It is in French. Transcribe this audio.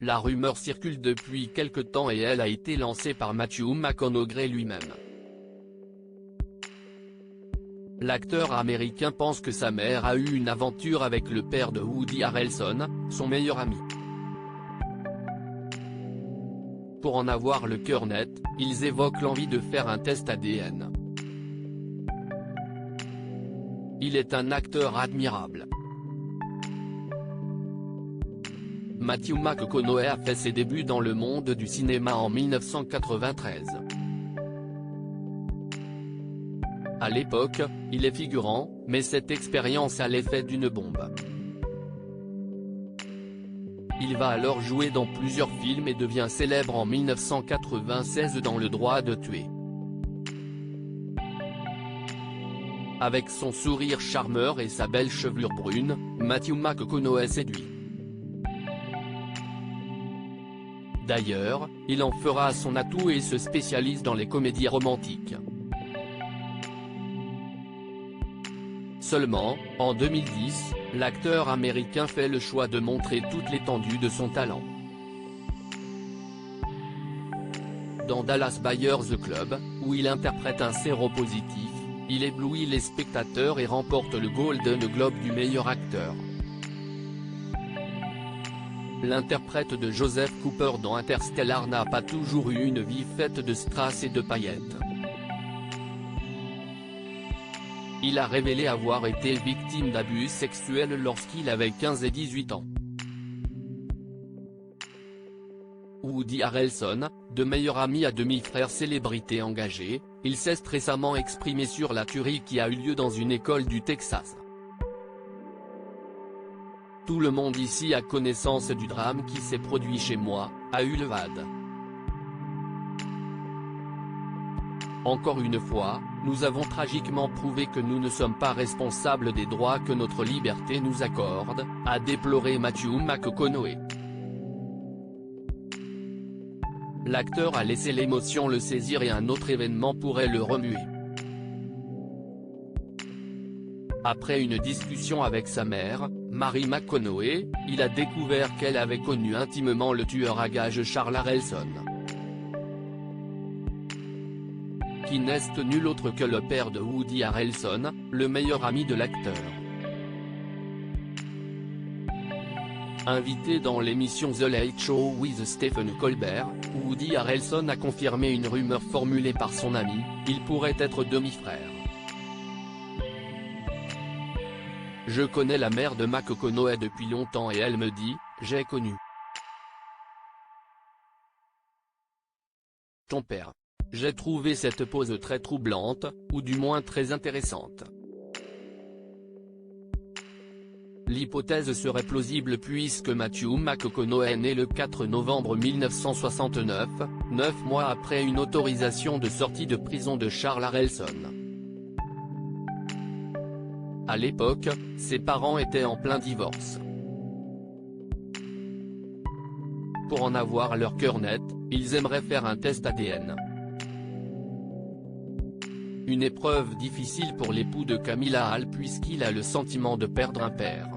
La rumeur circule depuis quelque temps et elle a été lancée par Matthew McConaughey lui-même. L'acteur américain pense que sa mère a eu une aventure avec le père de Woody Harrelson, son meilleur ami. Pour en avoir le cœur net, ils évoquent l'envie de faire un test ADN. Il est un acteur admirable. Matthew McConaughey a fait ses débuts dans le monde du cinéma en 1993. À l'époque, il est figurant, mais cette expérience a l'effet d'une bombe. Il va alors jouer dans plusieurs films et devient célèbre en 1996 dans Le droit de tuer. Avec son sourire charmeur et sa belle chevelure brune, Matthew McConaughey séduit. D'ailleurs, il en fera son atout et se spécialise dans les comédies romantiques. Seulement, en 2010, l'acteur américain fait le choix de montrer toute l'étendue de son talent. Dans Dallas Buyers Club, où il interprète un séropositif, il éblouit les spectateurs et remporte le Golden Globe du meilleur acteur. L'interprète de Joseph Cooper dans Interstellar n'a pas toujours eu une vie faite de strass et de paillettes. Il a révélé avoir été victime d'abus sexuels lorsqu'il avait 15 et 18 ans. Woody Harrelson, de meilleur ami à demi-frère célébrité engagée, il s'est récemment exprimé sur la tuerie qui a eu lieu dans une école du Texas. Tout le monde ici a connaissance du drame qui s'est produit chez moi, a eu le VAD. Encore une fois, nous avons tragiquement prouvé que nous ne sommes pas responsables des droits que notre liberté nous accorde, a déploré Matthew McConaughey. L'acteur a laissé l'émotion le saisir et un autre événement pourrait le remuer. Après une discussion avec sa mère, Mary McConaughey, il a découvert qu'elle avait connu intimement le tueur à gages Charles Harrelson, qui n'est nul autre que le père de Woody Harrelson, le meilleur ami de l'acteur. Invité dans l'émission The Late Show with Stephen Colbert, Woody Harrelson a confirmé une rumeur formulée par son ami, il pourrait être demi-frère. Je connais la mère de McConaughey depuis longtemps et elle me dit, j'ai connu ton père. J'ai trouvé cette pause très troublante, ou du moins très intéressante. L'hypothèse serait plausible puisque Matthew McConaughey est né le 4 novembre 1969, 9 mois après une autorisation de sortie de prison de Charles Harrelson. À l'époque, ses parents étaient en plein divorce. Pour en avoir leur cœur net, ils aimeraient faire un test ADN. Une épreuve difficile pour l'époux de Camilla Hall puisqu'il a le sentiment de perdre un père.